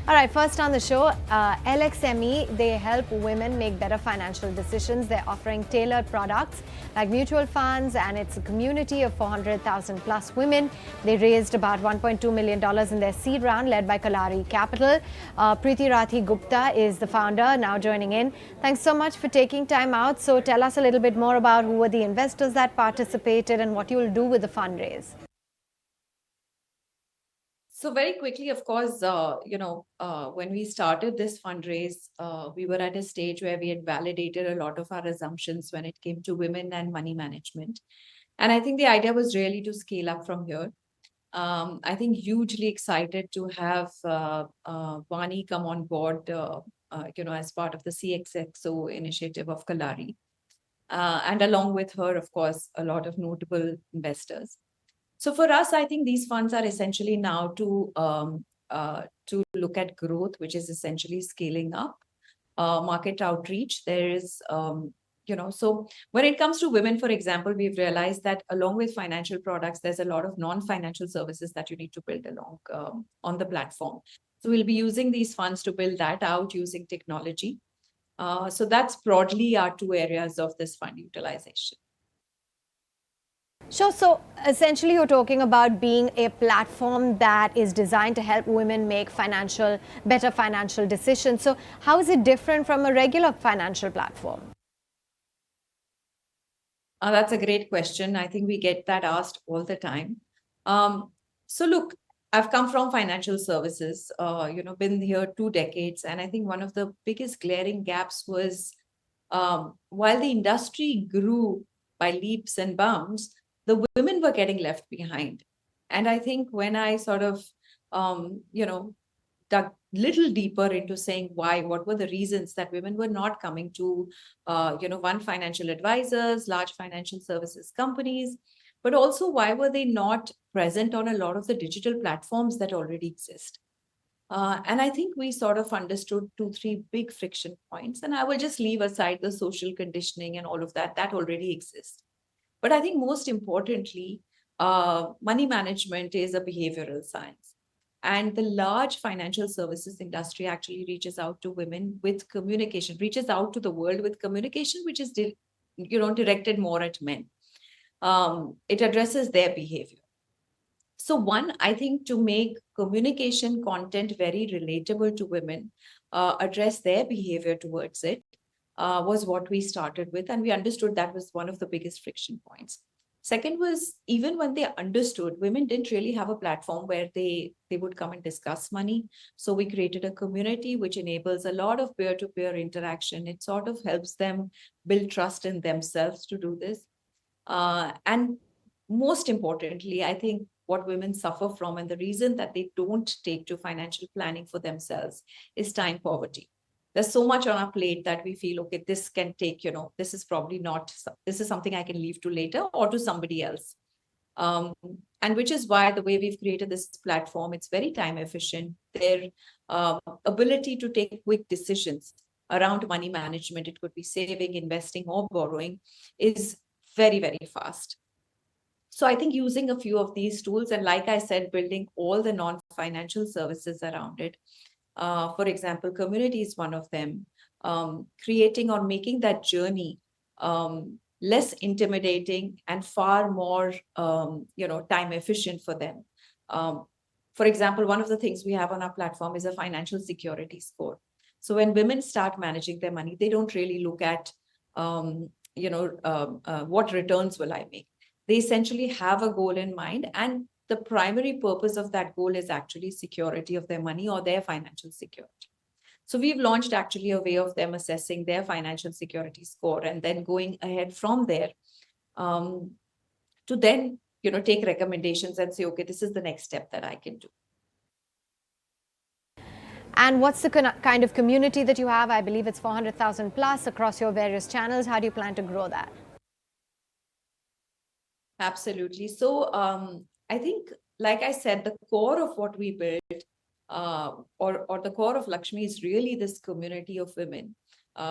All right, first on the show, LXME, they help women make better financial decisions. They're offering tailored products like mutual funds, and it's a community of 400,000 plus women. They raised about $1.2 million in their seed round, led by Kalaari Capital. Priti Rathi Gupta is the founder, now joining in. Thanks so much for taking time out. So tell us a little bit more about who were the investors that participated and what you will do with the fundraise. So very quickly, of course, when we started this fundraise, we were at a stage where we had validated a lot of our assumptions when it came to women and money management. And I think the idea was really to scale up from here. I think hugely excited to have Vani come on board, as part of the CXXO initiative of Kalaari. And along with her, of course, a lot of notable investors. So for us, I think these funds are essentially now to look at growth, which is essentially scaling up market outreach. There is, so when it comes to women, for example, we've realized that along with financial products, there's a lot of non-financial services that you need to build along on the platform. So we'll be using these funds to build that out using technology. So that's broadly our two areas of this fund utilization. Sure. So essentially, you're talking about being a platform that is designed to help women make better financial decisions. So how is it different from a regular financial platform? That's a great question. I think we get that asked all the time. So look, I've come from financial services, been here 2 decades. And I think one of the biggest glaring gaps was while the industry grew by leaps and bounds, the women were getting left behind. And I think when I sort of, dug little deeper into saying what were the reasons that women were not coming to, one, financial advisors, large financial services companies, but also why were they not present on a lot of the digital platforms that already exist? And I think we sort of understood 2-3 big friction points, and I will just leave aside the social conditioning and all of that already exists. But I think most importantly, money management is a behavioral science. And the large financial services industry actually reaches out to women with communication, reaches out to the world with communication, which is directed more at men. It addresses their behavior. So one, I think to make communication content very relatable to women, address their behavior towards it, was what we started with. And we understood that was one of the biggest friction points. Second was, even when they understood, women didn't really have a platform where they would come and discuss money. So we created a community which enables a lot of peer-to-peer interaction. It sort of helps them build trust in themselves to do this. And most importantly, I think what women suffer from and the reason that they don't take to financial planning for themselves is time poverty. There's so much on our plate that we feel, okay, this can take, this is probably not, this is something I can leave to later or to somebody else. And which is why the way we've created this platform, it's very time efficient. Their ability to take quick decisions around money management, it could be saving, investing, or borrowing, is very, very fast. So I think using a few of these tools, and like I said, building all the non-financial services around it. For example, community is one of them. Creating or making that journey less intimidating and far more, time efficient for them. For example, one of the things we have on our platform is a financial security score. So when women start managing their money, they don't really look at, what returns will I make? They essentially have a goal in mind, and the primary purpose of that goal is actually security of their money or their financial security. So we've launched actually a way of them assessing their financial security score and then going ahead from there to then, take recommendations and say, okay, this is the next step that I can do. And what's the kind of community that you have? I believe it's 400,000 plus across your various channels. How do you plan to grow that? Absolutely. So I think, like I said, the core of what we built or the core of LXME is really this community of women,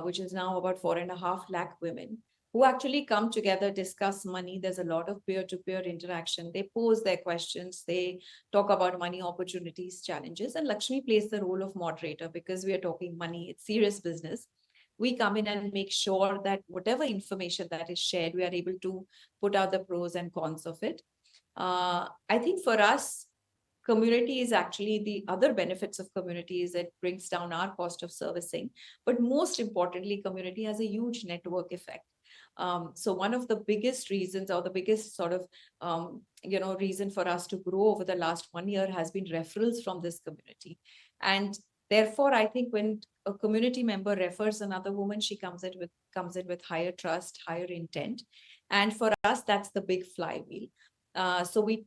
which is now about 4.5 lakh women. who actually come together, discuss money. There's a lot of peer-to-peer interaction. They pose their questions. They talk about money opportunities, challenges. And Lakshmi plays the role of moderator because we are talking money. It's serious business. We come in and make sure that whatever information that is shared, we are able to put out the pros and cons of it. I think for us, community is actually the other benefits of community is it brings down our cost of servicing. But most importantly, community has a huge network effect. So one of the biggest reasons or the biggest sort of, reason for us to grow over the last 1 year has been referrals from this community. And therefore, I think when a community member refers another woman, she comes in with higher trust, higher intent. And for us, that's the big flywheel. So we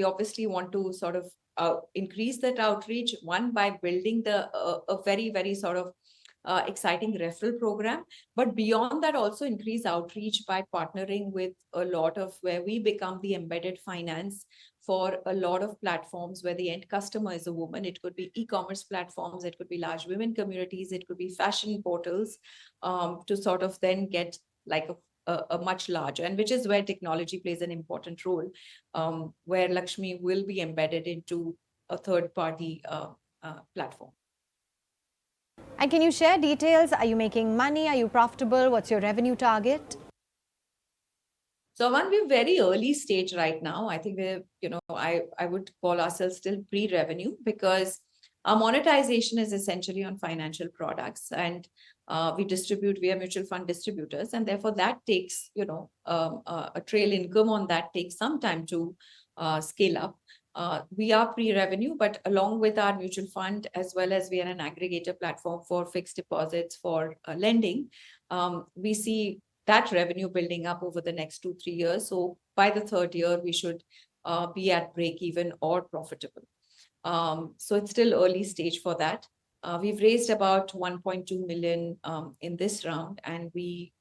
obviously want to sort of increase that outreach, one by building a very, very sort of exciting referral program, but beyond that also increase outreach by partnering with a lot of where we become the embedded finance for a lot of platforms where the end customer is a woman. It could be e-commerce platforms, it could be large women communities, it could be fashion portals, to sort of then get like a much larger, and which is where technology plays an important role, where Lakshmi will be embedded into a third party platform. And can you share details? Are you making money? Are you profitable? What's your revenue target? So Avanne, we're very early stage right now. I think I would call ourselves still pre-revenue because our monetization is essentially on financial products, and we distribute via mutual fund distributors, and therefore that takes, a trail income on that takes some time to scale up. We are pre-revenue, but along with our mutual fund, as well as we are an aggregator platform for fixed deposits for lending, we see that revenue building up over the next 2-3 years. So by the third year, we should be at break even or profitable. So it's still early stage for that. We've raised about 1.2 million in this round, and we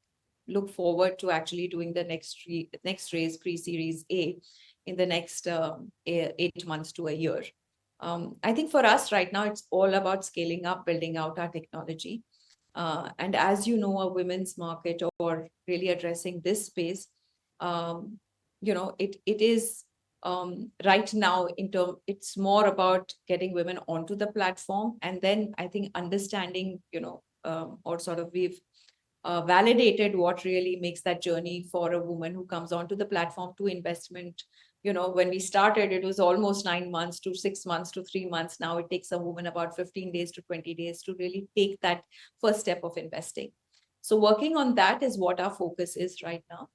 look forward to actually doing the next raise pre-series A in the next 8 months to a year. I think for us right now, it's all about scaling up, building out our technology. And as you know, a women's market or really addressing this space, it is right now it's more about getting women onto the platform. And then I think understanding, or sort of we've validated what really makes that journey for a woman who comes onto the platform to investment. When we started, it was almost 9 months to 6 months to 3 months. Now it takes a woman about 15 days to 20 days to really take that first step of investing. So working on that is what our focus is right now.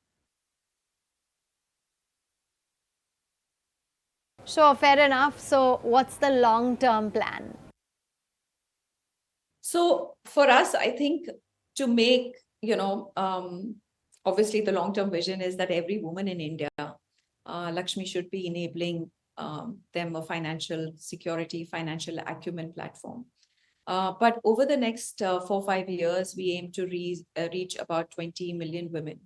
Sure, fair enough. So what's the long-term plan? So for us, I think to make, obviously the long-term vision is that every woman in India, Lakshmi should be enabling them a financial security, financial acumen platform. But over the next 4-5 years, we aim to reach about 20 million women.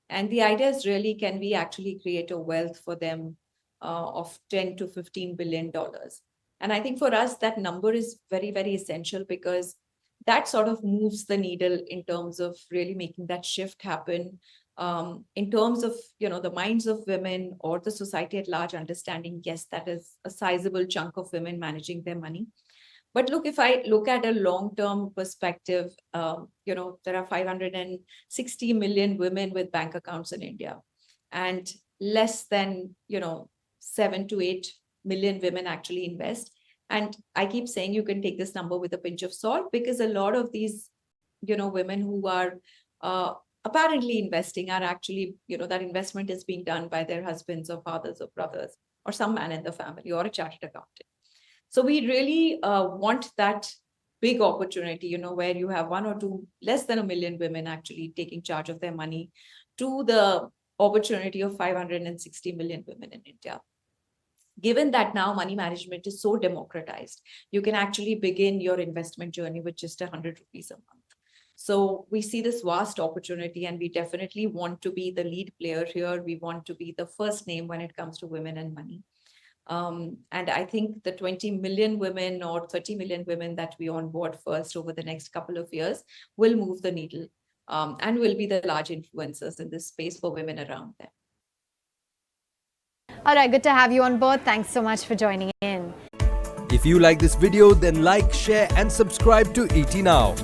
And the idea is really, can we actually create a wealth for them of 10 to 15 billion dollars? And I think for us, that number is very, very essential because that sort of moves the needle in terms of really making that shift happen, in terms of, the minds of women or the society at large understanding, yes, that is a sizable chunk of women managing their money. But look, if I look at a long-term perspective, there are 560 million women with bank accounts in India, and less than, 7 to 8 million women actually invest. And I keep saying you can take this number with a pinch of salt because a lot of these, women who are apparently investing are actually, that investment is being done by their husbands or fathers or brothers or some man in the family or a chartered accountant. So we really want that big opportunity, where you have 1 or 2, less than 1 million women actually taking charge of their money, to the opportunity of 560 million women in India. Given that now money management is so democratized, you can actually begin your investment journey with just 100 rupees a month. So we see this vast opportunity, and we definitely want to be the lead player here. We want to be the first name when it comes to women and money. And I think the 20 million women or 30 million women that we onboard first over the next couple of years will move the needle and will be the large influencers in this space for women around them. All right, good to have you on board. Thanks so much for joining in. If you like this video, then like, share and subscribe to ET Now.